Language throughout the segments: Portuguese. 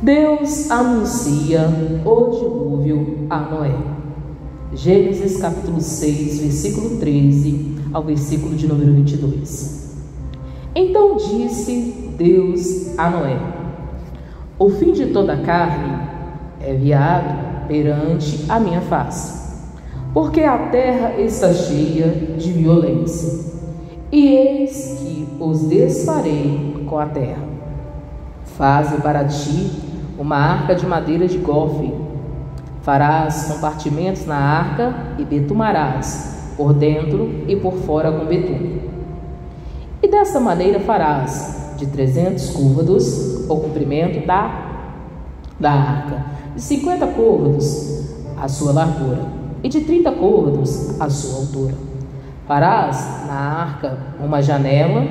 Deus anuncia o dilúvio a Noé. Gênesis capítulo 6, versículo 13 ao versículo de número 22. Então disse Deus a Noé: o fim de toda a carne é viado perante a minha face, porque a terra está cheia de violência, e eis que os desfarei com a terra. Faze para ti uma arca de madeira de gofe. Farás compartimentos na arca e betumarás por dentro e por fora com betume. E desta maneira farás de 300 côvados o comprimento da arca, de 50 côvados a sua largura e de 30 côvados a sua altura. Farás na arca uma janela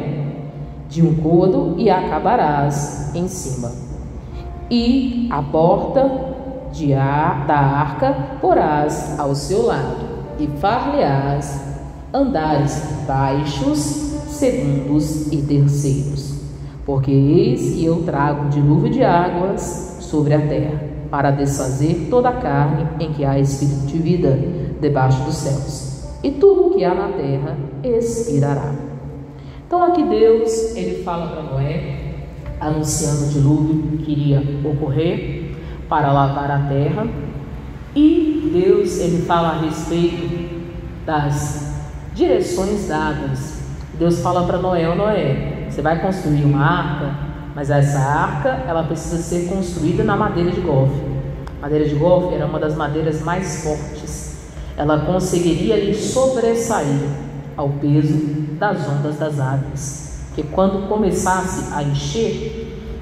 de 1 côvado e a acabarás em cima. E a porta da arca porás ao seu lado, e far-lhe-ás andares baixos, segundos e terceiros. Porque eis que eu trago um dilúvio de águas sobre a terra, para desfazer toda a carne em que há espírito de vida debaixo dos céus, e tudo o que há na terra expirará. Então aqui Deus, ele fala para Noé, anunciando o dilúvio que iria ocorrer para lavar a terra, e Deus, ele fala a respeito das direções dadas. Deus fala para Noé: ô Noé, você vai construir uma arca, mas essa arca, ela precisa ser construída na madeira de gofe. Madeira de gofe era uma das madeiras mais fortes, ela conseguiria ali sobressair ao peso das ondas das águas, que quando começasse a encher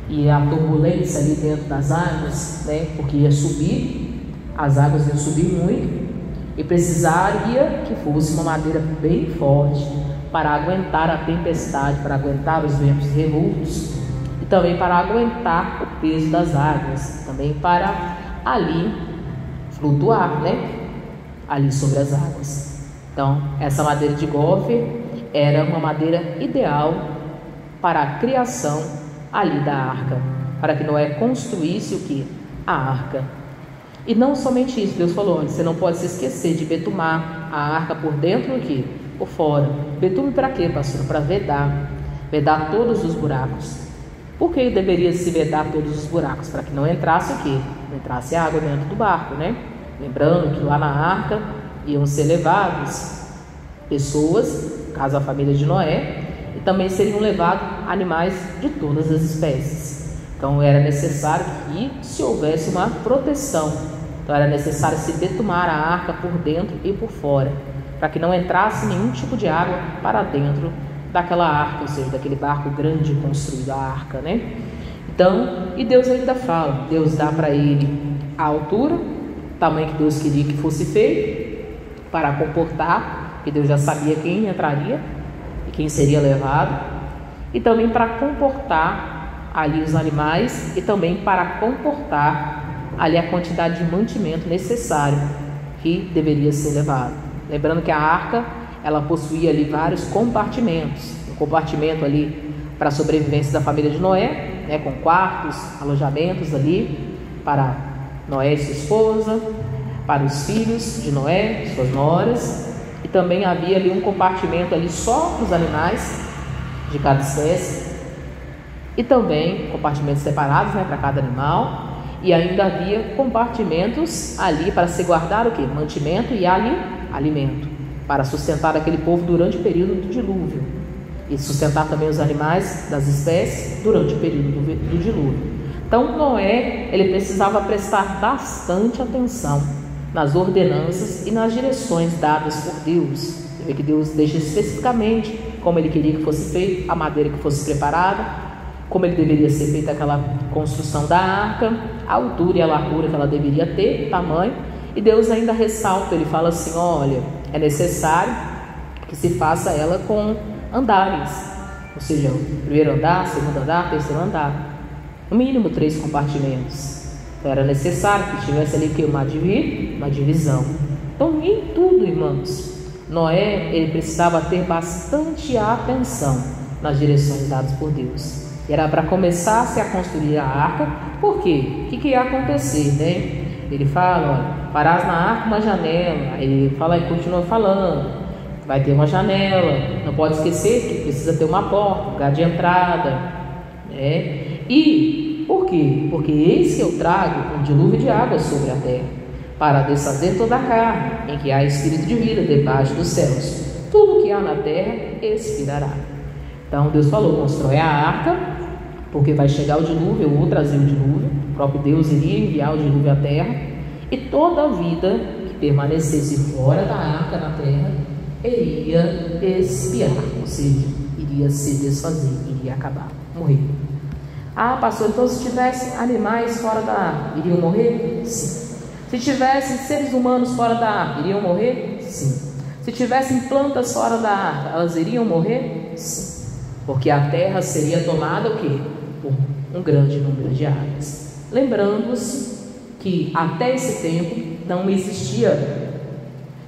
e a turbulência ali dentro das águas, porque ia subir, as águas iam subir muito, e precisaria que fosse uma madeira bem forte para aguentar a tempestade, para aguentar os ventos revoltos, e também para aguentar o peso das águas, também para ali flutuar, ali sobre as águas. Então, essa madeira de gofe era uma madeira ideal para a criação ali da arca, para que Noé construísse o que? A arca. E não somente isso, Deus falou: olha, você não pode se esquecer de betumar a arca por dentro e o que? Por fora. Betume para quê, pastor? Para vedar todos os buracos. Por que deveria se vedar todos os buracos? Para que não entrasse o quê? Não entrasse água dentro do barco, Lembrando que lá na arca iam ser levados pessoas, no caso a família de Noé, e também seriam levados animais de todas as espécies. Então era necessário que se houvesse uma proteção. Então era necessário se betumar a arca por dentro e por fora, para que não entrasse nenhum tipo de água para dentro daquela arca, ou seja, daquele barco grande construído, a arca, Então, e Deus ainda fala, Deus dá para ele a altura, o tamanho que Deus queria que fosse feito, para comportar, que Deus já sabia quem entraria e quem seria levado, e também para comportar ali os animais, e também para comportar ali a quantidade de mantimento necessário que deveria ser levado. Lembrando que a arca, ela possuía ali vários compartimentos, um compartimento ali para a sobrevivência da família de Noé, com quartos, alojamentos ali para Noé e sua esposa, para os filhos de Noé, suas noras, e também havia ali um compartimento ali só para os animais de cada espécie, e também compartimentos separados, para cada animal, e ainda havia compartimentos ali para se guardar o quê? Mantimento e alimento, para sustentar aquele povo durante o período do dilúvio, e sustentar também os animais das espécies durante o período do dilúvio. Então Noé, ele precisava prestar bastante atenção nas ordenanças e nas direções dadas por Deus. Você vê que Deus deixa especificamente como ele queria que fosse feito, a madeira que fosse preparada, como ele deveria ser feita aquela construção da arca, a altura e a largura que ela deveria ter, tamanho. E Deus ainda ressalta, ele fala assim: olha, é necessário que se faça ela com andares, ou seja, o primeiro andar, segundo andar, terceiro andar, no mínimo 3 compartimentos. Então era necessário que tivesse ali uma divisão. Então em tudo, irmãos, Noé, ele precisava ter bastante atenção nas direções dadas por Deus. Era para começar-se a construir a arca. Por quê? O que ia acontecer, né? Ele fala, olha, farás na arca uma janela. Aí ele fala e continua falando. Vai ter uma janela. Não pode esquecer que precisa ter uma porta, um lugar de entrada, né? E por quê? Porque eis que eu trago um dilúvio de água sobre a terra, para desfazer toda a carne, em que há espírito de vida debaixo dos céus. Tudo que há na terra expirará. Então Deus falou, constrói a arca, porque vai chegar o dilúvio, eu vou trazer o dilúvio. O próprio Deus iria enviar o dilúvio à terra, e toda a vida que permanecesse fora da arca na terra iria expiar, ou seja, iria se desfazer, iria acabar, morrer. Ah, pastor, então se tivesse animais fora da arca, iriam morrer? Sim. Se tivessem seres humanos fora da arca, iriam morrer? Sim. Se tivessem plantas fora da arca, elas iriam morrer? Sim. Porque a terra seria tomada o quê? Por um grande número de águas. Lembrando-se que até esse tempo não existia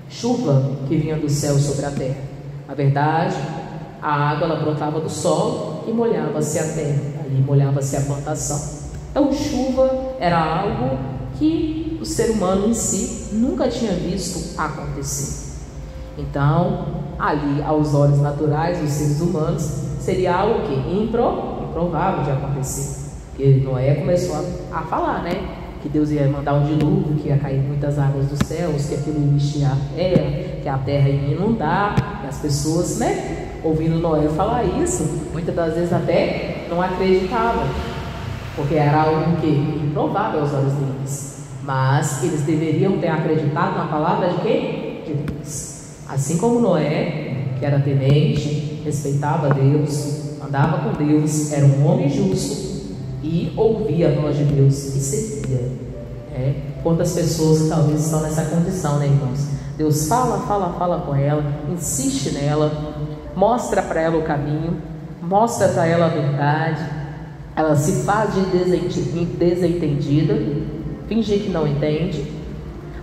chuva que vinha do céu sobre a terra. Na verdade, a água ela brotava do solo e molhava-se a terra, ali molhava-se a plantação. Então chuva era algo que o ser humano em si nunca tinha visto acontecer. Então, ali aos olhos naturais dos seres humanos, seria algo que improvável de acontecer. Porque Noé começou a falar, né? Que Deus ia mandar um dilúvio, que ia cair muitas águas dos céus, que aquilo ia encher a terra, que a terra ia inundar, e as pessoas, né, ouvindo Noé falar isso, muitas das vezes até não acreditavam, porque era algo que improvável aos olhos deles, mas eles deveriam ter acreditado na palavra de quem? De Deus. Assim como Noé, que era temente, respeitava Deus, andava com Deus, era um homem justo e ouvia a voz de Deus e seguia. Quantas pessoas que talvez estão nessa condição, né, irmãos? Deus fala com ela, insiste nela, mostra para ela o caminho, mostra para ela a verdade, ela se faz de desentendida, finge que não entende,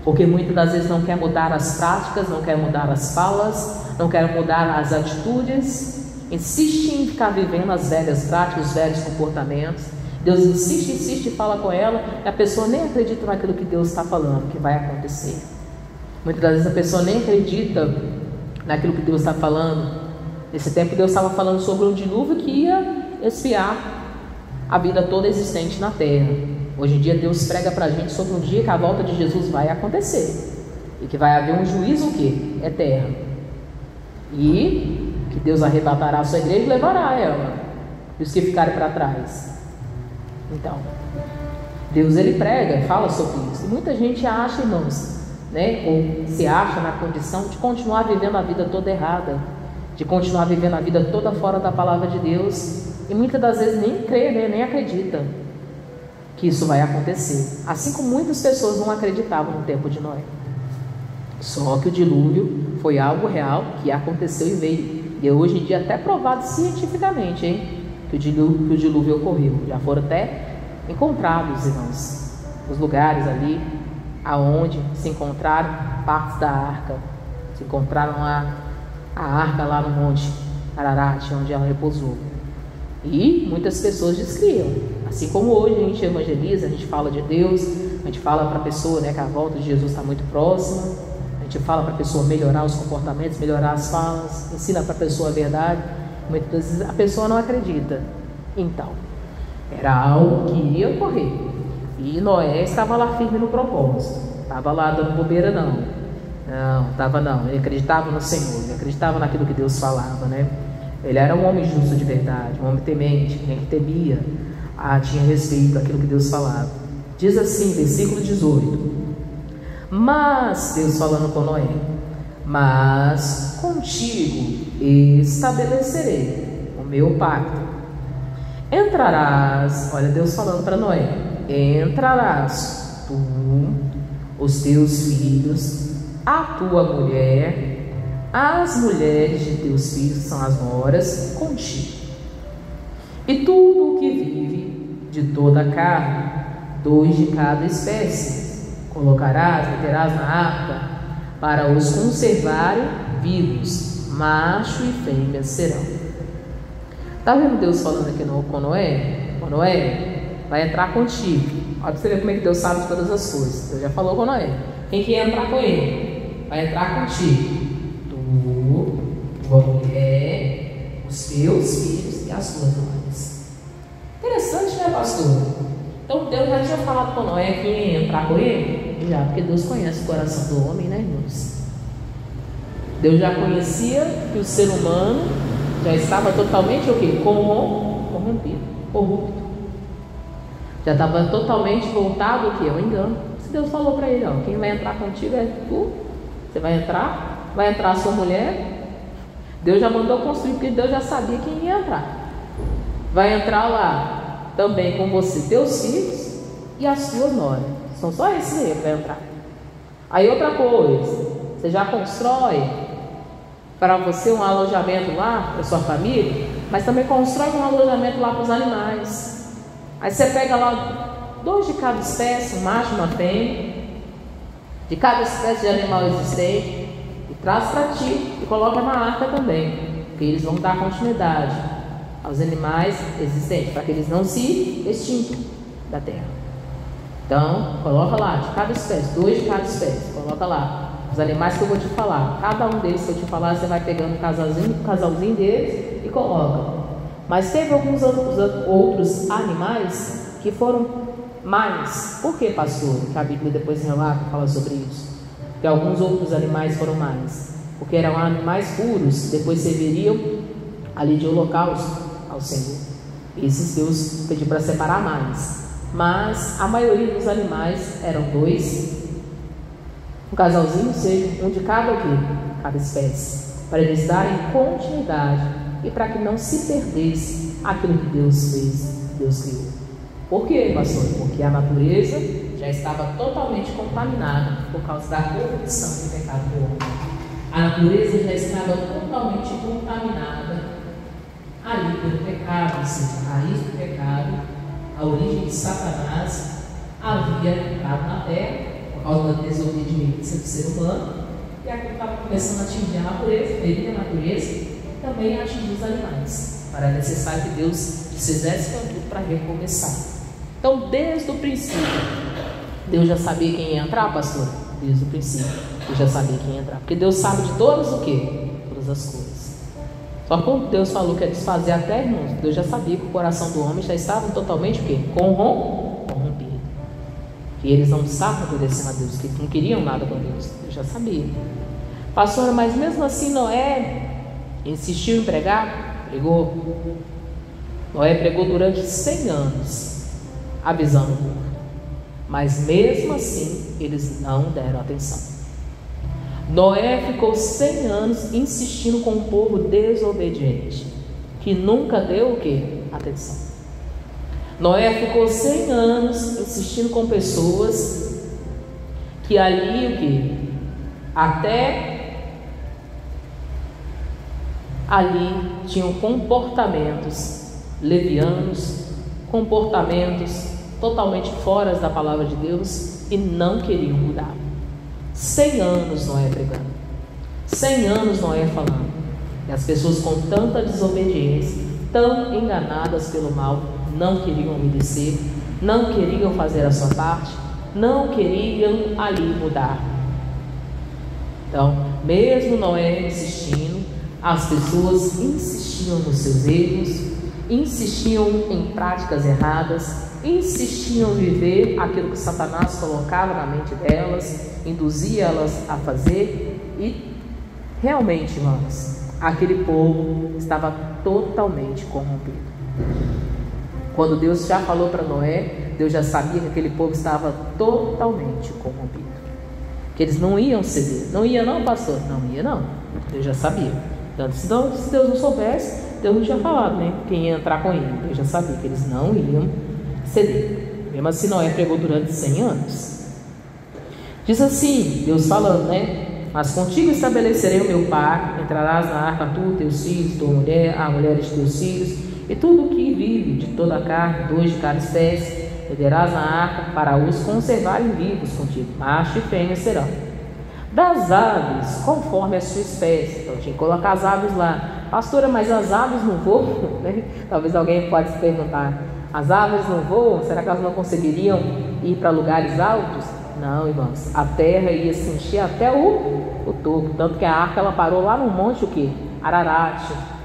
porque muitas das vezes não quer mudar as práticas, não quer mudar as falas, não quer mudar as atitudes, insiste em ficar vivendo as velhas práticas, os velhos comportamentos. Deus insiste e fala com ela, e a pessoa nem acredita naquilo que Deus está falando, que vai acontecer. Muitas das vezes a pessoa nem acredita naquilo que Deus está falando. Nesse tempo Deus estava falando sobre um dilúvio que ia expiar a vida toda existente na terra. Hoje em dia Deus prega para a gente sobre um dia que a volta de Jesus vai acontecer, e que vai haver um juízo o quê? Eterno, e que Deus arrebatará a sua igreja e levará ela, e os que ficarem para trás. Então, Deus ele prega, fala sobre isso, e muita gente acha, irmãos, né, ou se acha na condição de continuar vivendo a vida toda errada, de continuar vivendo a vida toda fora da palavra de Deus, e muitas das vezes nem crê, né, nem acredita que isso vai acontecer, assim como muitas pessoas não acreditavam no tempo de Noé. Só que o dilúvio foi algo real que aconteceu e veio, e é hoje em dia até provado cientificamente, hein? Que o dilúvio ocorreu. Já foram até encontrados, irmãos, os lugares ali aonde se encontraram partes da arca, se encontraram a arca lá no monte Ararat, onde ela repousou, e muitas pessoas descriam. Assim como hoje a gente evangeliza, a gente fala de Deus, a gente fala para a pessoa, né, que a volta de Jesus está muito próxima, a gente fala para a pessoa melhorar os comportamentos, melhorar as falas, ensina para a pessoa a verdade. Muitas vezes a pessoa não acredita. Então, era algo que ia ocorrer, e Noé estava lá firme no propósito, estava lá dando bobeira não, ele acreditava no Senhor, ele acreditava naquilo que Deus falava, né? Ele era um homem justo de verdade, um homem temente, que temia, tinha respeito àquilo que Deus falava. Diz assim, versículo 18: mas, Deus falando com Noé, mas contigo estabelecerei o meu pacto. Entrarás, olha Deus falando para Noé, entrarás tu, os teus filhos, a tua mulher, as mulheres de teus filhos, que são as noras, contigo, e tudo o que vive de toda a carne, 2 de cada espécie, colocarás, meterás na arca, para os conservarem vivos, macho e fêmea serão. Está vendo Deus falando aqui com Noé? Com Noé, vai entrar contigo. Olha para você ver como é que Deus sabe de todas as coisas. Deus já falou com Noé. Quem quer entrar com ele? Vai entrar contigo. Tu, tua mulher, os teus filhos e as tuas mães. Interessante, né, pastor? Então Deus já tinha falado com Noé que ia entrar com ele? Já, porque Deus conhece o coração do homem, né, irmãos? Deus já conhecia que o ser humano já estava totalmente o quê? Corrompido, corrupto. Já estava totalmente voltado o quê? Ao engano. Se Deus falou para ele, ó, quem vai entrar contigo é tu. Você vai entrar a sua mulher. Deus já mandou construir, porque Deus já sabia quem ia entrar. Vai entrar lá também com você, teus filhos e as tuas noras. São só esses aí que vai entrar. Aí outra coisa, você já constrói para você um alojamento lá para sua família, mas também constrói um alojamento lá para os animais. Aí você pega lá 2 de cada espécie, um macho e uma fêmea, de cada espécie de animal existente, e traz para ti e coloca na arca também, porque eles vão dar continuidade aos animais existentes, para que eles não se extinguam da terra. Então, coloca lá, de cada espécie, 2 de cada espécie, coloca lá. Os animais que eu vou te falar, cada um deles que eu te falar, você vai pegando um casalzinho deles e coloca. Mas teve alguns outros animais que foram mais. Por que, pastor? Que a Bíblia depois relata, fala sobre isso. Que alguns outros animais foram mais. Porque eram animais puros, depois serviriam ali de holocausto ao Senhor. Esses Deus pediu para separar mais. Mas a maioria dos animais eram 2. Um casalzinho, seja um de cada cada espécie, para eles darem continuidade e para que não se perdesse aquilo que Deus fez, Deus criou. Por quê, pastor? Porque a natureza já estava totalmente contaminada por causa da corrupção do pecado do homem. A natureza já estava totalmente contaminada ali pelo pecado, ou seja, a raiz do pecado, a origem de Satanás havia entrado na terra por causa da desobediência do ser humano, e aquilo estava começando a atingir a natureza, ferir a natureza e também atingir os animais. Para é necessário que Deus fizesse com tudo para recomeçar. Então, desde o princípio, Deus já sabia quem ia entrar, pastor? Desde o princípio, Deus já sabia quem ia entrar, porque Deus sabe de todas o quê? Todas as coisas. Só que quando Deus falou que ia desfazer a terra, irmãos, Deus já sabia que o coração do homem já estava totalmente o quê? Corrompido. Que eles não estavam obedecendo a Deus, que não queriam nada com Deus. Eu já sabia. Pastora, mas mesmo assim Noé insistiu em pregar? Pregou. Noé pregou durante 100 anos, avisando o povo. Mas mesmo assim, eles não deram atenção. Noé ficou 100 anos insistindo com um povo desobediente, que nunca deu o quê? Atenção. Noé ficou 100 anos insistindo com pessoas que ali o que? Até ali tinham comportamentos levianos, comportamentos totalmente fora da palavra de Deus e não queriam mudar. 100 anos Noé pregando, 100 anos Noé falando, e as pessoas com tanta desobediência, tão enganadas pelo mal, não queriam obedecer, não queriam fazer a sua parte, não queriam ali mudar. Então, mesmo Noé insistindo, as pessoas insistiam nos seus erros, insistiam em práticas erradas, insistiam em viver aquilo que Satanás colocava na mente delas, induzia elas a fazer, e realmente, irmãos, aquele povo estava totalmente corrompido. Quando Deus já falou para Noé, Deus já sabia que aquele povo estava totalmente corrompido, que eles não iam ceder. Não ia não, pastor? Não ia não. Deus já sabia. Então, se Deus não soubesse, Deus não tinha falado, né? Quem ia entrar com ele. Deus já sabia que eles não iam ceder. Mesmo assim, Noé pregou durante 100 anos. Diz assim, Deus falando, né? Mas contigo estabelecerei o meu pacto, entrarás na arca tu, teus filhos, tua mulher, a mulher de teus filhos, e tudo o que vive de toda a carne, 2 de cada espécie, meterás na arca para os conservarem vivos contigo, macho e fêmea serão. Das aves, conforme a sua espécie, então tinha que colocar as aves lá, pastora, mas as aves não voam? Né? Talvez alguém pode se perguntar, as aves não voam? Será que elas não conseguiriam ir para lugares altos? Não, irmãos, a terra ia se encher até o topo, tanto que a arca ela parou lá no monte o quê? Ararat,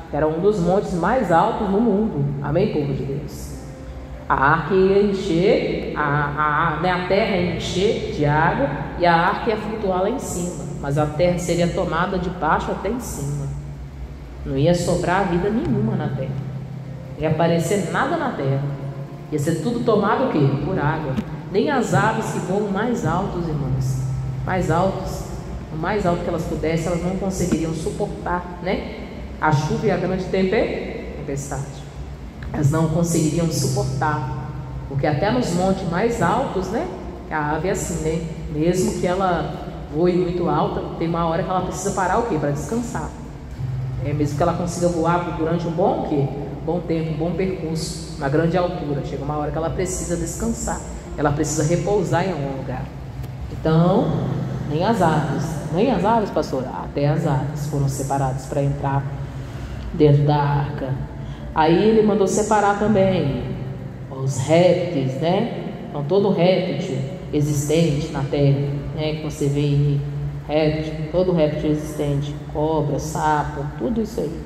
que era um dos montes mais altos no mundo. Amém, povo de Deus? A arca ia encher, a terra ia encher de água e a arca ia flutuar lá em cima, mas a terra seria tomada de baixo até em cima. Não ia sobrar vida nenhuma na terra, não ia aparecer nada na terra, ia ser tudo tomado o quê? Por água. Nem as aves que voam mais altos, irmãos, mais altos, o mais alto que elas pudessem, elas não conseguiriam suportar, né? A chuva e a grande tempestade. Elas não conseguiriam suportar, porque até nos montes mais altos, né? A ave é assim, né? Mesmo que ela voe muito alta, tem uma hora que ela precisa parar o quê? Para descansar. Mesmo que ela consiga voar durante um bom quê? Bom tempo, um bom percurso, uma grande altura, chega uma hora que ela precisa descansar, ela precisa repousar em algum lugar. Então, nem as aves, pastor, até as aves foram separadas para entrar dentro da arca. Aí ele mandou separar também os répteis, né? Então todo réptil existente na terra, né? Que você vê aí, réptil, todo réptil existente, cobra, sapo, tudo isso aí,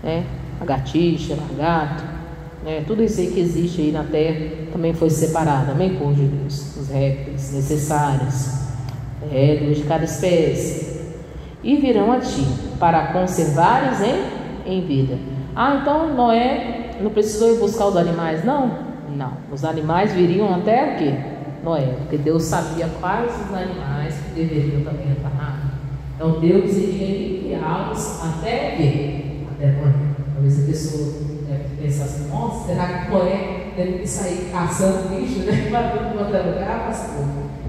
né? Lagartixa, lagarto, né? Tudo isso aí que existe aí na terra também foi separado, amém, povo de Deus? Os répteis necessários, dois de cada espécie, e virão a ti para conservares em vida. Então Noé não precisou ir buscar os animais, não? Não, os animais viriam até o quê? Noé, porque Deus sabia quais os animais que deveriam também entrar na arca. Então Deus iria enviá-los até o quê? Até Noé. Talvez a pessoa deve pensar assim, nossa, será que Noé teve que sair caçando bicho, né? Para todo quanto é lugar, pastor?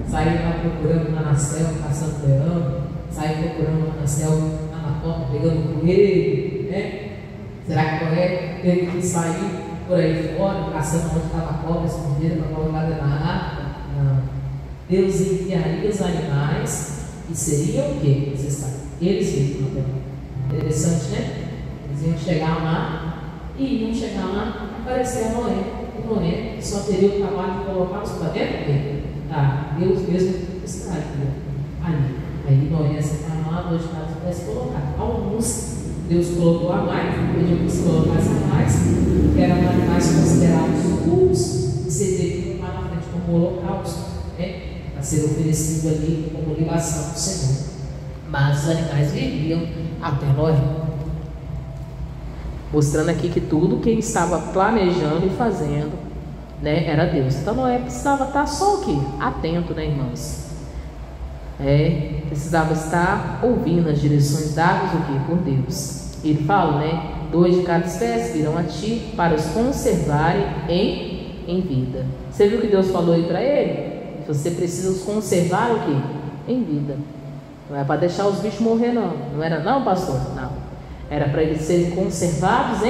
Sair lá procurando lá na selva, caçando leão, sair procurando lá na selva, lá na porta, pegando coelho, né? Será que Noé teve que sair por aí fora, caçando onde estava a cobra escondida para colocar dentro da arca? Não. Deus enviaria os animais e seriam o quê? Você sabe? Eles viriam também. Interessante, né? Eles iam chegar lá e iam chegar lá e aparecer a Noé. E Noé só teria o trabalho de colocá-los para dentro dele. Deus mesmo está ali. Aí Noé separou lá, dois caras pudesse colocar. Alguns Deus colocou a mais, pediu que se colocasse a mais, que eram animais considerados puros, e seriam lá na frente como holocausto, né? Para ser oferecido ali como libação do Senhor. Mas os animais viviam até Noé. Mostrando aqui que tudo quem estava planejando e fazendo, né, era Deus. Então Noé precisava estar só o quê? Atento, né, irmãos? Precisava estar ouvindo as direções dadas o quê? Por Deus. Ele fala, né? 2 de cada espécie virão a ti para os conservarem em vida. Você viu que Deus falou aí para ele? Você precisa os conservar o quê? Em vida. Não é para deixar os bichos morrer, não. Não era não, pastor? Não. Era para eles serem conservados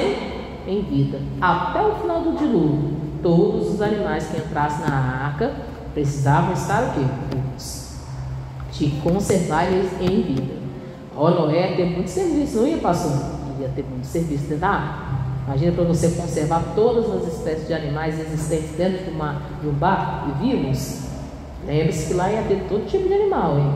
em vida. Até o final do dilúvio, todos os animais que entrassem na arca precisavam estar o quê? Vivos. De conservar eles em vida. Noé ia ter muito serviço, não ia, pastor? Ia ter muito serviço dentro da arca. Imagina para você conservar todas as espécies de animais existentes dentro de um barco e vivos. Lembre-se que lá ia ter todo tipo de animal, hein?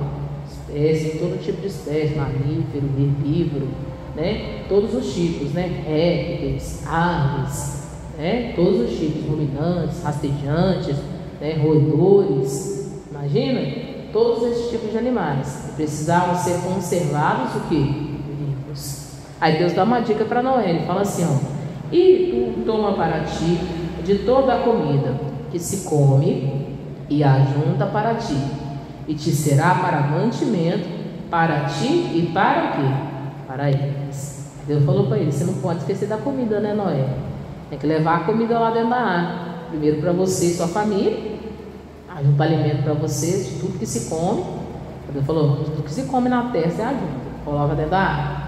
Espécie, todo tipo de espécie, mamífero, herbívoro, né? Todos os tipos, né? Répteis, aves, né? Todos os tipos, ruminantes, rastejantes, né? Roedores. Imagina? Todos esses tipos de animais precisavam ser conservados o quê? Vivos. Aí Deus dá uma dica para Noé, ele fala assim, e tu toma para ti de toda a comida que se come e ajunta para ti, e te será para mantimento para ti e para o quê? Para eles. Deus falou para ele, você não pode esquecer da comida, né, Noé? Tem que levar a comida lá dentro da arca, primeiro para você e sua família, ajunta alimento para vocês, de tudo que se come. Deus falou, tudo que se come na terra você ajunta, coloca dentro da arca.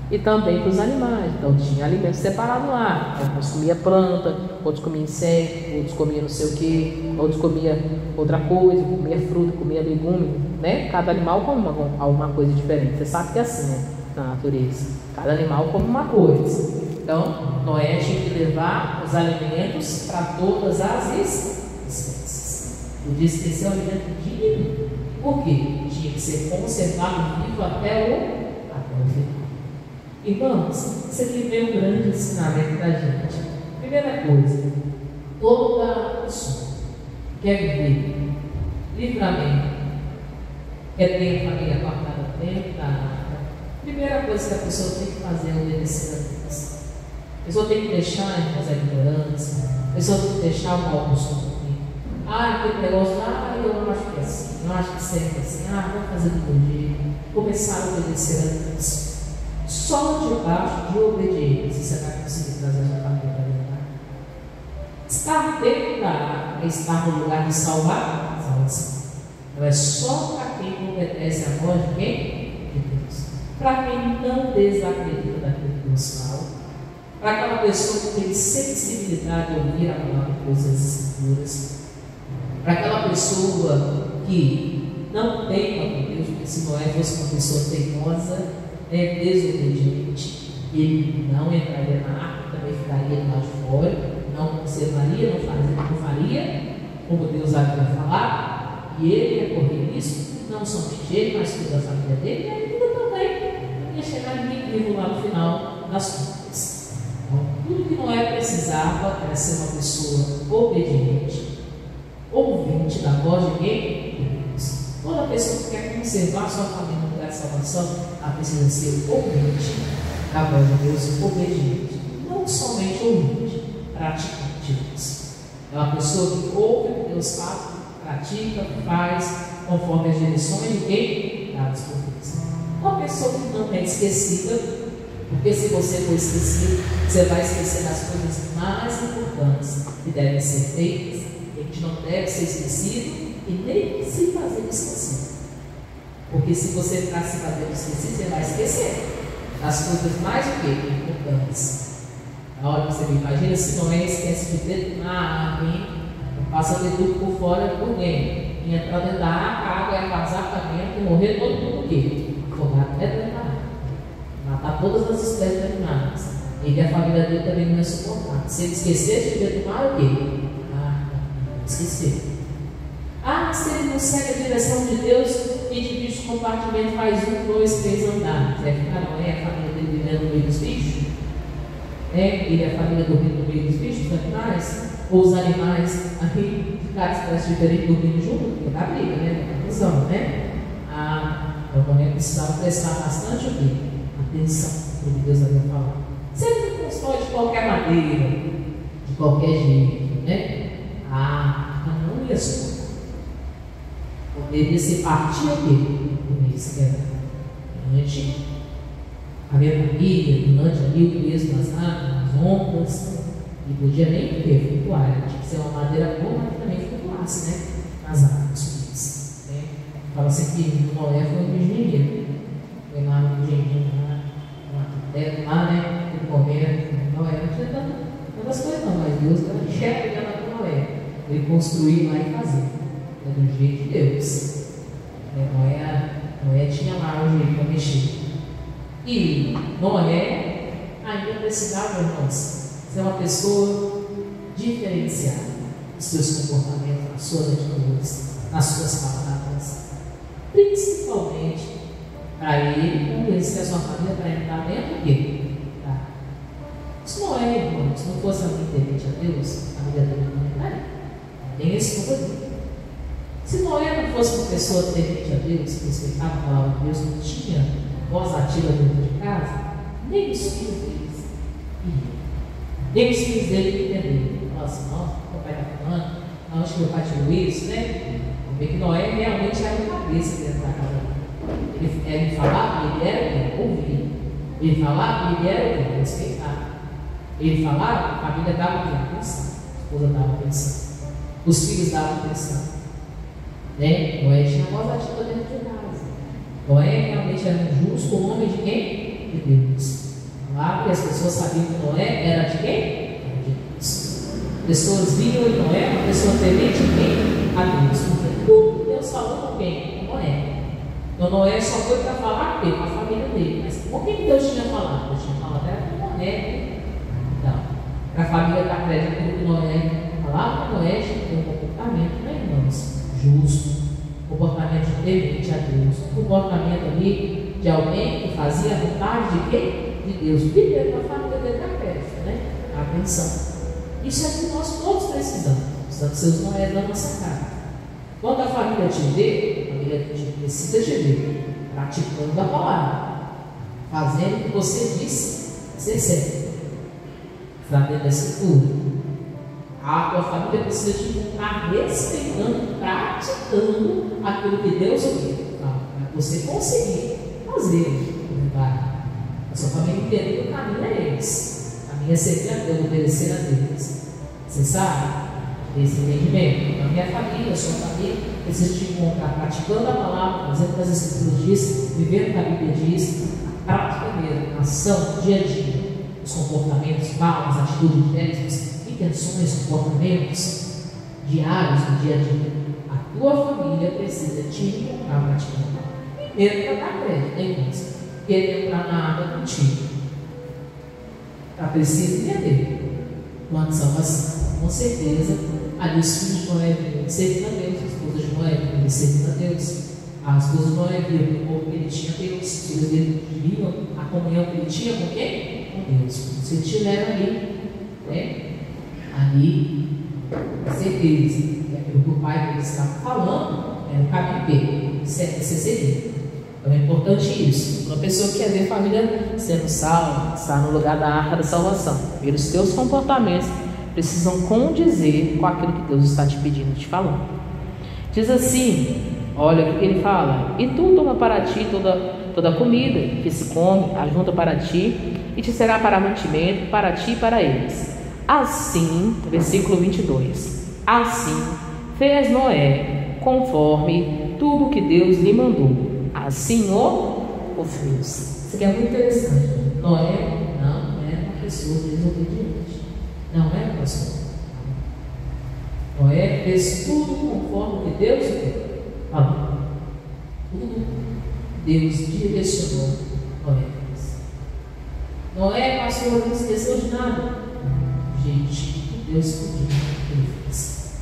E também para os animais, então tinha alimento separado lá. Alguns comiam planta, outros comiam inseto, outros comiam não sei o que, outros comiam outra coisa, comia fruta, comia legume, né? Cada animal come alguma coisa diferente, você sabe que é assim, né? na natureza. Cada animal come uma coisa. Então, Noé tinha que levar os alimentos para todas as espécies. Podia esquecer o alimento de nenhum. Por quê? Tinha que ser conservado vivo até o final. Irmãos, isso aqui vem um grande ensinamento da gente. Primeira coisa, toda pessoa quer viver livremente, quer ter a família cortada dentro da água. Primeira coisa que a pessoa tem que fazer é obedecer a Deus. A pessoa tem que deixar a ignorância, a pessoa tem que deixar o mau costume. Aquele negócio, eu não acho que é assim, eu acho que sempre é assim, vou fazer do meu jeito, começar a obedecer a Deus. Só debaixo de obediência você vai conseguir trazer a sua família para dentro da água. Estar dentro da água é estar no lugar de salvação. Então é só para quem obedece a voz de quem? De Deus. Para quem não desacredita daquilo que Deus fala. Para aquela pessoa que tem sensibilidade de ouvir a palavra de Deus das Escrituras. Para aquela pessoa que não tem para Deus, porque se Noé fosse uma pessoa teimosa, desobediente, ele não entraria na arca, também ficaria lá de fora, não conservaria, não faria como Deus havia falado, e ele ia correr risco, não somente ele, mas toda a família dele, e a vida também ia chegar vivo lá no final das contas. Então, tudo que Noé precisava era ser uma pessoa obediente, ouvinte da voz de quem? Deus. Toda pessoa que quer conservar sua família no lugar de salvação, ela precisa ser ouvinte da voz de Deus, obediente, não somente ouvinte, praticante disso. É uma pessoa que ouve o que Deus fala, pratica, faz conforme as direções de quem? Dadas por Deus. Uma pessoa que não é esquecida, porque se você for esquecido, você vai esquecer das coisas mais importantes que devem ser feitas. A gente não deve ser esquecido e nem se fazer esquecido. Porque se você ficar se fazendo esquecido, você vai esquecer das coisas mais importantes. Na hora que você me imagina, se Noé esquece de detonar a água, passa de tudo por fora por dentro, e entrar dentro da água, a água ia vazar para dentro e morrer todo mundo o quê? Afogado dentro da água. Matar todas as espécies de animais. Ele e a família dele também não ia suportar. Se ele esquecesse de detonar o quê? Esqueceu. Se ele não segue a direção de Deus e divide o compartimento, faz 1, 2, 3 andares. Vai ficar Noé, a família dele vivendo no meio dos bichos? Ele e a família dormindo no meio dos bichos, os animais? Ou os animais aqui, caras parecem diferentes, dormindo junto? Porque dá briga, né? Confusão, né? Então Noé precisava prestar bastante o quê? Atenção no que Deus havia falado. Se ele não constrói de qualquer maneira, de qualquer jeito, né? Não ia suportar. Poderia se partir aqui, poderia se quebrar. Durante a minha família, durante ali o peso das águas, das ondas, e podia nem flutuar, tinha que ser uma madeira boa, mas que também flutuasse, né? Nas águas subissem. Né? Fala assim que Noé foi um engenheiro. Foi lá no engenheiro, no arquiteto, lá, né? No momento, Noé não tinha tantas coisas, não, mas Deus era chegando com Noé. Ele construir lá e fazer. É do jeito de Deus. Noé tinha lá o jeito para mexer. E Noé ainda precisava, irmãos, ser uma pessoa diferenciada nos seus comportamentos, nas suas atitudes, nas suas palavras. Principalmente para ele convencer a sua família para entrar dentro do quê? Se Noé, irmãos, não fosse alguém temente a Deus, a vida dele não entraria. Tem esse poder. Se Noé não fosse uma pessoa temente a Deus, que respeitava a palavra de Deus, não tinha voz ativa dentro de casa, nem os filhos deles iriam. Nem os filhos dele entenderam. Falaram assim, nossa, o papai está falando, não, acho que meu pai tirou isso, né? Vamos ver que Noé realmente era uma cabeça dentro da casa dele. Ele falava, ele era o que? Ouvia. Ele falava, ele era o que? Respeitava. Ele falava, a família dava o que? Atenção. A esposa dava atenção. Os filhos davam atenção. Né? Noé tinha voz ativa dentro de casa. Noé realmente era um justo homem de quem? De Deus. Lá que as pessoas sabiam que Noé era de quem? Era de Deus. Pessoas viam em Noé uma pessoa temente de quem? A Deus. Porque tudo Deus falou com quem? Com Noé. Então Noé só foi para falar com a família dele. Mas por que Deus tinha falado? Deus tinha falado era com Noé. Então, para a família da crédito que Noé falava, Noé tinha que ter um comportamento, né, irmãos? Justo, comportamento temente a Deus, comportamento ali de alguém que fazia a vontade de quem? De Deus. Primeiro para a família dele da crédito, né? Atenção. Isso é que nós todos precisamos. Precisamos ser os Noé da nossa casa. Quando a família te vê, a família precisa te ver praticando a palavra, fazendo o que você disse, você serve. Está dentro da escritura. A tua família precisa te encontrar respeitando, praticando aquilo que Deus ouviu, para você conseguir fazer. A sua família entender que o caminho é eles. O caminho é servir a Deus, obedecer a Deus. Você sabe? Esse entendimento. A minha família, a sua família, precisa te encontrar praticando a palavra, fazendo o que as Escrituras diz, vivendo o que a Bíblia diz, a prática mesmo, a ação, dia a dia, os comportamentos, falas, atitudes, gestos, intenções, comportamentos diários no dia a dia. A tua família precisa te encontrar praticando a palavra. Primeiro, para dar crédito, irmãos, querer para nada contigo. Ela precisa entender quando salvação. Com certeza, ali os filhos de Noé viram servindo a Deus, as esposas de Noé viram servindo a Deus, as esposas de Noé viram o povo que ele tinha a Deus, os filhos dele viram a comunhão que ele tinha com quem? Com Deus. Se eles estiveram ali, né? Ali, com certeza, aquilo que o pai deles estava falando era o caminho dele, certo? Você seguir. Então é importante isso. Uma pessoa que quer ver a família sendo salva, está no lugar da arca da salvação, ver os teus comportamentos precisam condizer com aquilo que Deus está te pedindo, te falando. Diz assim, olha o que ele fala: e tu toma para ti toda a comida que se come, ajunta para ti, e te será para mantimento, para ti e para eles. Assim, versículo 22, assim fez Noé, conforme tudo que Deus lhe mandou, assim o fez. Isso aqui é muito interessante. Noé não era uma pessoa desobediente. Não é, pastor? Noé fez tudo conforme que Deus falou. Tudo Deus direcionou Noé. Noé, pastor, não esqueceu de nada. Gente, que Deus pediu, ele fez.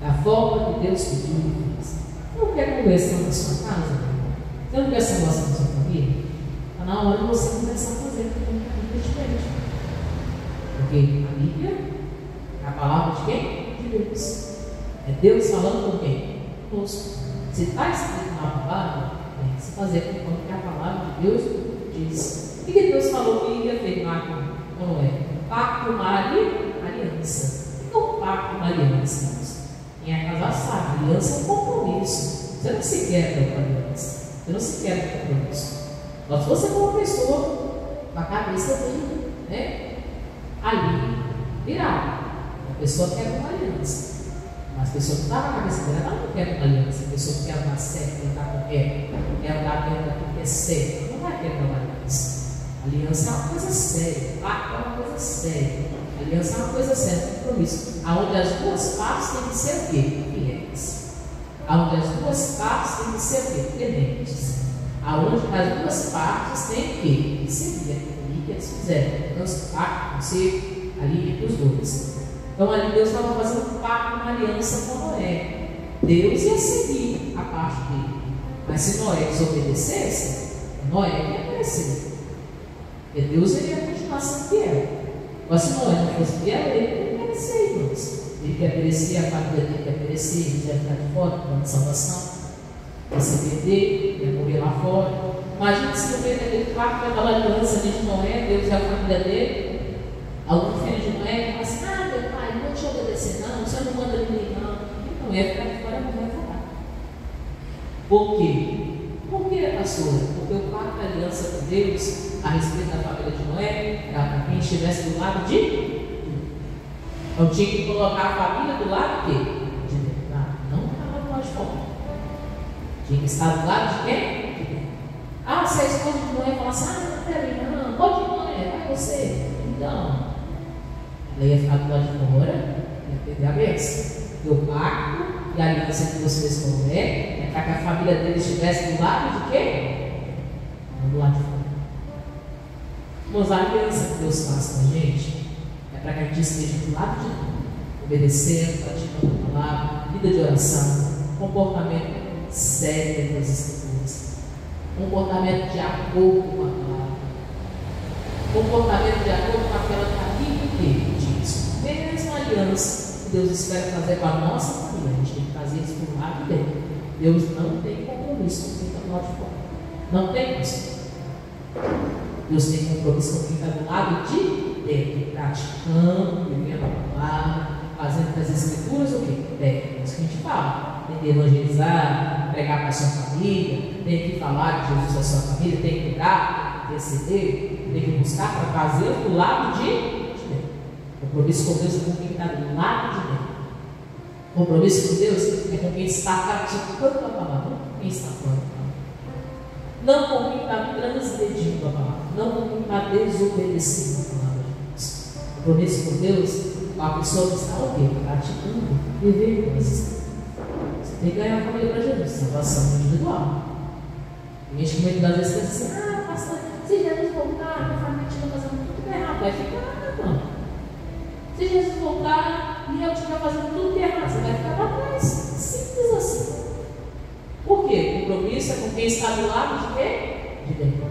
Da forma que Deus pediu, ele fez. Você não quer conversar na sua casa? Você não quer salvação na sua família? Está na hora de você começar a fazer um caminho diferente. Porque a Bíblia é a palavra de quem? De Deus. É Deus falando com quem? Conosco. Se está escrito na palavra, tem que se fazer conforme que a palavra de Deus diz. O que Deus falou que ia firmar com Noé? Pacto, uma aliança. O que é um pacto, uma aliança? Quem é casado sabe, aliança é um compromisso. Você não se quebra com aliança. Você não se quebra com compromisso. Mas se você for uma pessoa com a cabeça dele, né? Ali, virado. A pessoa quer uma aliança. Mas a pessoa que está na cabeça dela, ela não quer uma aliança. A pessoa que quer andar certo, quer andar correto, quer andar dentro daquilo que é certo, não vai querer uma aliança. Aliança é uma coisa séria. Pacto é uma coisa séria. Aliança é uma coisa séria, compromisso. Aonde as duas partes têm que ser o quê? Fiéis. Aonde as duas partes têm que ser o quê? Clementes. Aonde as duas partes têm que servir aquilo que eles fizeram. Então, pacto, conselho, ali entre os dois. Então, ali Deus estava fazendo um pacto, uma aliança com Noé. Deus ia seguir a parte dele. Mas se Noé desobedecesse, Noé ia crescer. Porque Deus iria continuar sendo fiel. Mas se Noé não fosse fiel, ele ia perecer, irmãos. Ele ia perecer, a família dele ia perecer, ele ia ficar de fora, plano de salvação. Ia se perder, ia morrer lá fora. Imagina se no meio daquele pacto, daquela aliança de Noé, Deus e a família dele, algum filho de Noé fala assim: ah, meu pai, não vou te obedecer, não, você não manda ninguém, não. Então ia ficar de fora, não ia falar. Por quê? Por que, pastora? Porque o pacto da aliança com Deus a respeito da família de Noé era para quem estivesse do lado de Deus. Então tinha que colocar a família do lado de quê? De Deus. Não estava do lado de fora. Tinha que estar do lado de quem? De Deus. Ah, se a esposa de Noé falasse: ah, peraí, não, pode ir, Noé, vai você. Então, ela ia ficar do lado de fora, ia perder a bênção. Porque o pacto e a aliança que Deus fez com Noé é para que a família dele estivesse do lado de quê? Do lado de fora. Mas a aliança que Deus faz com a gente é para que a gente esteja do lado de Deus, obedecendo, praticando a palavra, vida de oração, comportamento sério das Escrituras, comportamento de acordo com a palavra, comportamento de acordo com aquela que a Bíblia diz. Mesma aliança que Deus espera fazer com a nossa família, a gente tem que fazer isso do lado dele. Deus não tem compromisso com quem está do lado de fora. Não tem isso. Deus tem compromisso com quem está do lado de dentro, praticando, vivendo a palavra, fazendo das Escrituras o quê? É isso que a gente fala. Tem que evangelizar, pregar para a sua família, tem que falar de Jesus à sua família, tem que cuidar, tem que receber, tem que buscar para fazer do lado de dentro. Compromisso com Deus é com quem está do lado de dentro. Compromisso com Deus é com quem está praticando a palavra, não com quem está falando a palavra. Não com quem está transgredindo a palavra, não com quem está desobedecendo a palavra de Deus. Compromisso com Deus é a pessoa que está o quê? Praticando, vivendo as Escrituras. Você tem que ganhar a família para Jesus, salvação individual. Tem gente que muitas das vezes pensa assim: pastor, se Jesus voltar, minha família estiver fazendo tudo errado, vai ficar, não. Se Jesus voltar e eu estiver fazendo tudo errado, você vai ficar para trás. Simples assim. Por quê? O compromisso é com quem está do lado de quê? De dentro.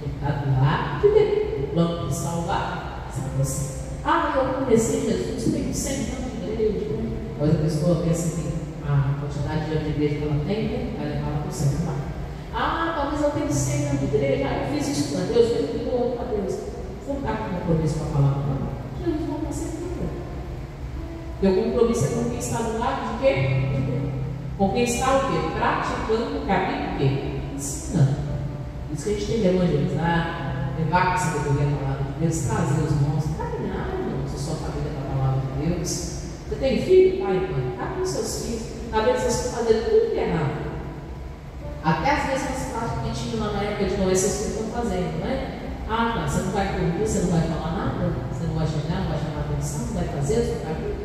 Quem está do lado de dentro. O plano de salvar, salvação. Eu conheci Jesus, tenho 100 anos de igreja. Mas a pessoa pensa assim: a quantidade de anos de igreja que ela tem, vai levar ela para o céu. Talvez eu tenha 100 anos de igreja, eu fiz isso para Deus, eu fiz tudo para Deus. Você não está com compromisso com a palavra, não? Jesus não vai ser tudo. Teu compromisso é com quem está do lado de quê? De Deus. Com quem está o quê? Praticando o caminho o quê? Ensinando. Isso que a gente tem que evangelizar, levar com essa sabedoria a palavra de Deus, trazer os irmãos, caminhar, irmãos, a sua família com a palavra de Deus. Você tem filho, pai e mãe, caminhe com seus filhos, talvez vocês estão fazendo tudo errado. Até as mesmas práticas que tinham na época de Noé, seus filhos estão fazendo, não é? Você não vai corrigir, você não vai falar nada, você não vai chegar, não vai chamar atenção, não vai fazer, você não vai vir.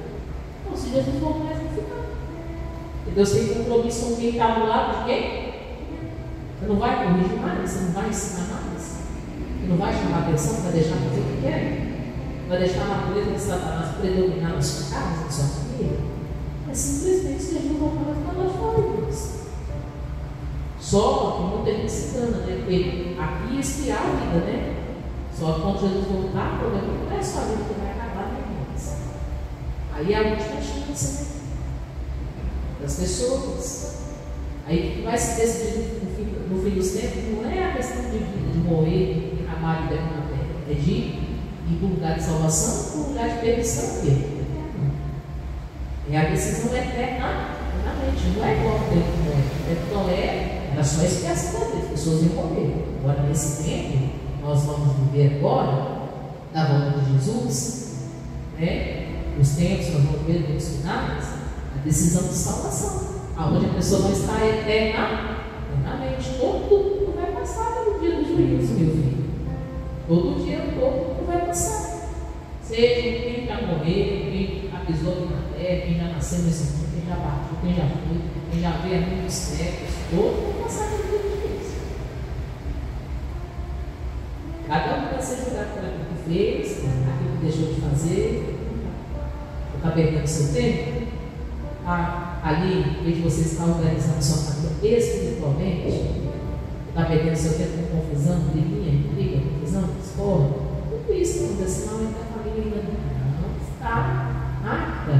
Então, se Jesus voltar, mais vai ficar. E Deus tem compromisso com quem está do lado de quem? Você não vai corrigir mais, você não vai ensinar mais, você não vai chamar atenção, você vai deixar fazer o que quer, vai deixar a natureza de Satanás predominar na sua casa, na sua família. É simplesmente se Jesus voltar, vai ficar lá de fora, Deus. Só que muita gente se engana, né? Porque aqui ia espiar a vida, né? Só que quando Jesus voltar, o problema não é só a vida que vai acabar, né, irmãos? Aí é a última chance, né? Das pessoas. Aí o que vai se decidir no fim dos tempos não é a questão de vida, de morrer, de acabar de na terra. É de ir para um lugar de salvação, para um lugar de perdição, eterna. É a decisão eterna, não é igual ao tempo de Noé. O tempo de Noé era só expiação da vida, as pessoas iam morrer. Agora, nesse tempo, nós vamos viver agora, da volta de Jesus, né? Os tempos que nós vamos ver nos finais, a decisão de salvação, aonde a pessoa vai estar eternamente. Todo vai passar no dia do juízo, meu filho. Todo dia, todo vai passar. Seja quem já morreu, quem já pisou aqui na terra, quem já nasceu nesse mundo, quem já partiu, quem já foi, quem já veio há muitos séculos, todo vai passar no dia do juízo. Cada um vai ser julgado por aquilo que fez, aquilo que deixou de fazer. Está perdendo seu tempo? Ali, em vez de você estar organizando sua família espiritualmente, está perdendo seu tempo com confusão, briga, confusão, escola, tudo isso acontece na hora da família ainda não está nada.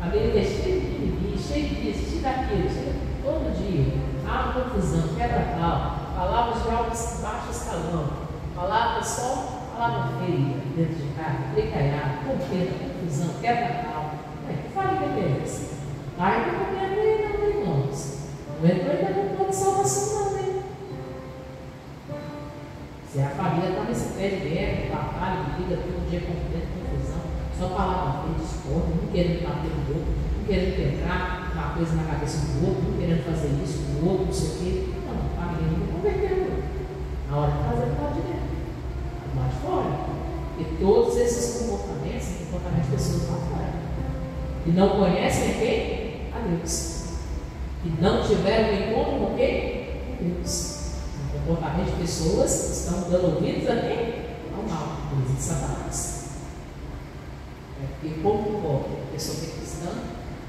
A família é cheia de inimigo, cheia disso, cheia daquilo, cheia todo dia. Confusão, quebra-pau, palavras de alto e baixo escalão, palavras só, palavra feia dentro de casa, precaiado, confusão, confusão, quebra-pau. Que família é essa? Ai, não entrou ainda não, irmãos. Não entrou ainda no plano de salvação, não, né? Se a família está nesse pé de guerra, batalha, briga, todo dia confusão, só palavra feia, discórdia, um querendo bater no outro, um querendo quebrar uma coisa na cabeça do outro, um querendo fazer isso, do outro, não sei o quê. Não, a família não converteu. Na hora de fazer, está de dentro. Lá de fora. Porque todos esses comportamentos são comportamentos de pessoas lá fora. E não conhecem quem? A a Deus. Que não tiveram encontro com quem? Com Deus. O comportamento de pessoas que estão dando ouvidos a quem? Ao mal, coisa de Satanás. Porque como pode a pessoa que é cristã,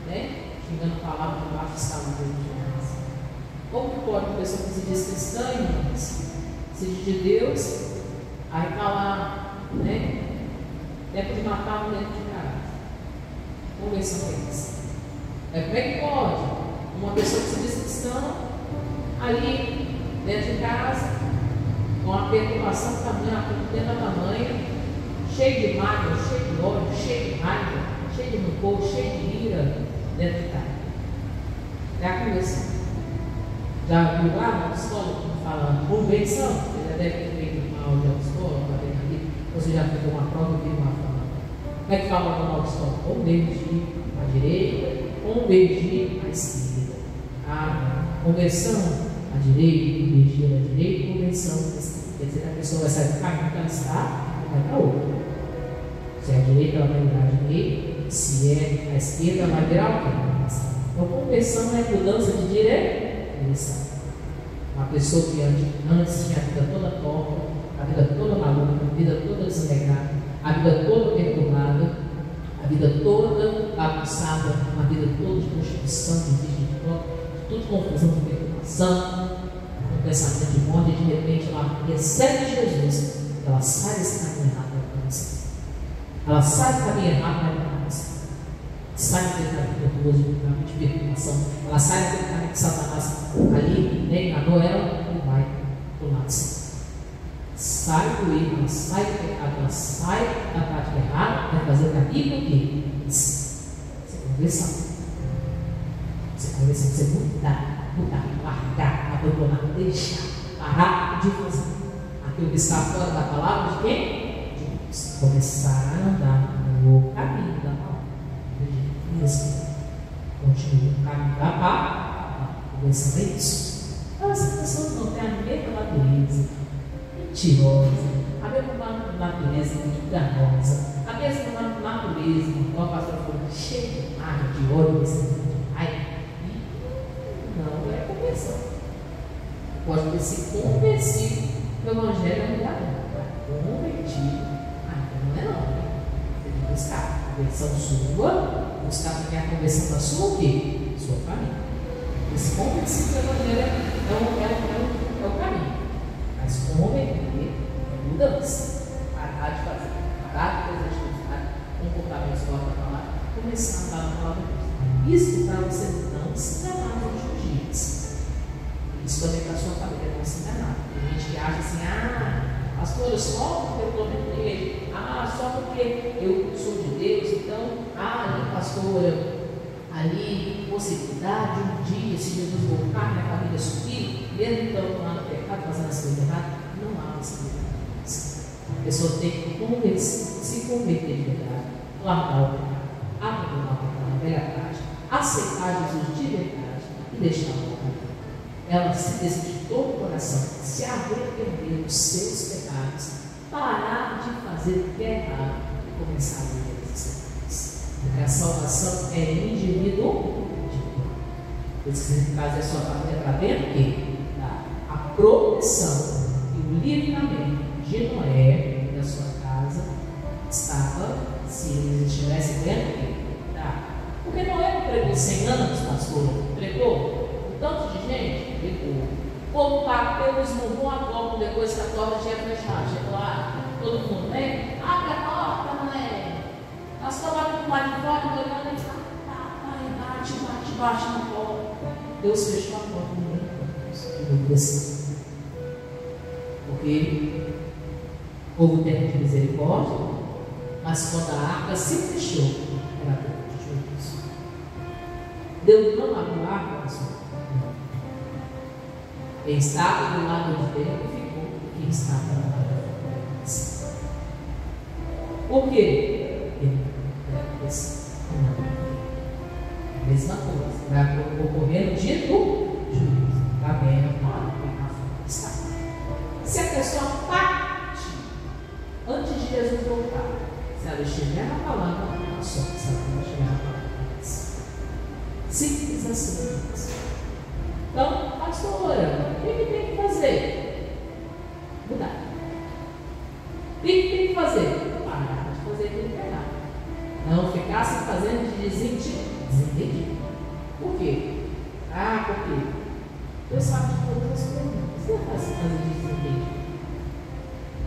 né, xingando palavras de baixo escalão de Deus? Como pode uma pessoa que se diz cristã, irmãos, se diz de Deus, aí está lá, né, deve de matar um dentro de casa? Conversão é isso. Como é que pode uma pessoa que se diz cristã, ali dentro de casa, com a perturbação tamanha, dentro da tamanha, cheio de mágoa, cheio de ódio, cheio de raiva, cheio de rancor, cheio de ira, dentro de casa? É a conversão. Já viu lá no psicólogo falando convenção? Você já deve ter feito uma aula de psicólogo, você já fez uma prova e viu uma fala. Como é que fala no nosso psicólogo? Convergir à direita, convergir à esquerda. A conversão à direita, convergir à direita, conversão à esquerda. Quer dizer que a pessoa vai sair do caminho que ela está e vai para outro. Se é à direita, ela vai virar à direita. Se é à esquerda, ela vai virar o quê? Então, conversão é mudança de direção. Uma pessoa que antes tinha a vida toda torta, a vida toda maluca, a vida toda desregrada, a vida toda perturbada, a vida toda bagunçada, a vida toda de prostituição, de vício, de tudo confusão, de perturbação, com pensamento de morte, e de repente ela recebe Jesus, ela sai desse caminho errado da criança. Ela sai do caminho errado da criança. Sai daquele caminho tortuoso, do caminho de perturbação. Ela sai daquele caminho de Satanás ali, né, enganou ela e vai do lado certo. Sai do erro, ela sai do pecado, ela sai da prática errada, vai fazer o caminho o quê? Você conversão. Você conversão, você mudar, largar, abandonar, deixar, parar de fazer aquilo que está fora da palavra de quem? De Deus. Começar a andar no caminho da palavra. Continua o caminho da paz, conversando é isso. Então, essa pessoa não tem a mesma natureza mentirosa, a mesma natureza enganosa, a mesma natureza, como a pastora falou, cheia de raiva, de ódio, de raiva. Não é conversão. Pode ter se convencido que o Evangelho é um convertido. Então não é não, né? Você tem que buscar a conversão sua. Buscar também a conversão da sua o quê? Sua família. Esse convencido do Evangelho é o caminho. Mas converter é mudança. Parar de fazer, parar de coisas de comportamentos fora da palavra, começar a andar na palavra de Deus. Isso para você não se enganar nos últimos dias. Isso também para a sua família não se enganar. Tem gente que acha assim, pastor, só porque eu estou dentro da igreja, só porque eu sou de Deus, então, ali, pastora, ali, possibilidade, um dia, se Jesus voltar, minha família subir, mesmo então lá no pecado, fazendo as coisas erradas, não há possibilidade. A pessoa tem que se converter de verdade, largar o pecado, abandonar o pecado, a velha prática, aceitar Jesus de verdade e deixar o pecado. Ela se decidir de todo o coração, se arrepender dos seus pecados, parar de fazer o que é errado e começar a viver esses pecados. Porque a salvação é individual. Esse caso é sua família para dentro que a proteção e o livramento de Noé da sua casa estava, se eles estivessem dentro que porque Noé não pregou 100 anos, pastor, pregou tanto de gente, pregou. O povo bateu, esmurrou a porta depois que a porta tinha fechado. Chegou lá, todo mundo, né? Abre a porta, Noé. Nós estamos aqui do lado de fora, olhando e bate na porta. Deus fechou a porta no meio de Deus. Porque houve tempo de misericórdia, mas quando a arca se fechou, era tempo de juízo. Deus não abriu a arca, pastor. Quem estava do lado de dentro ficou, quem estava do lado de fora. Por quê? A mesma coisa, vai ocorrer no dia do juízo. Está vendo? Está. Se a pessoa parte antes de Jesus voltar, se ela estiver na palavra, ela só. Se ela não estiver na palavra, Simples assim. Então, pastora, o que tem que fazer? Mudar. O que tem que fazer? Parar de fazer aquilo que é errado. Não ficar se fazendo de desentendido. Por quê? Por quê? Deus sabe de todas as coisas. Você não faz se fazer de desentendido.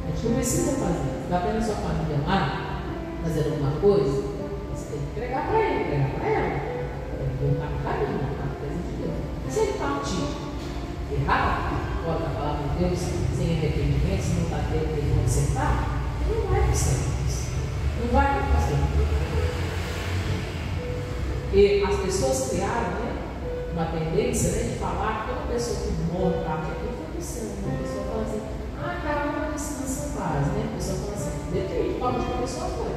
A gente não precisa fazer. Você está vendo a sua família lá, fazendo alguma coisa, você tem que entregar para ele, entregar para ela. Tem que voltar no caminho, voltar na presença de Deus. Se ele partir errado, fora da palavra de Deus, sem arrependimento, se não está tendo ele consertar, ele não vai passar isso. Não vai passar isso. Porque as pessoas criaram, né, uma tendência, né, de falar que toda pessoa que morre, parte aqui, foi do céu. A pessoa fala assim, caramba, descansa em paz, né? A pessoa fala assim, depende de onde a pessoa foi.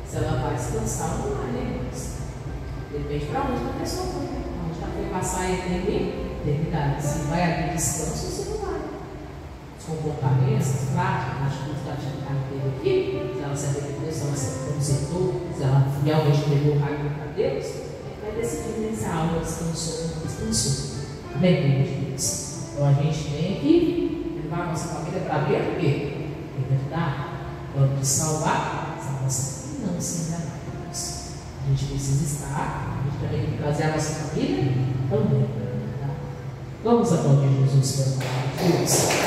Se ela vai descansar ou não vai, né? Depende para onde a pessoa foi. Onde ela foi passar a eternidade. Se vai haver descanso ou se não vai. Os comportamentos, as práticas, as atitudes da atividade dele aqui, se ela se arrependeu, se ela se consertou, se ela realmente levou o raio para Deus, vai decidir se a alma descansou ou não descansou. Amém, meu Deus? Então a gente tem que levar a nossa família para ver o quê? Libertar, plano de salvar, salvação e não se enganar. A gente precisa estar, a gente também tem que trazer a nossa família também. Tá? Vamos aplaudir Jesus pela palavra de Deus.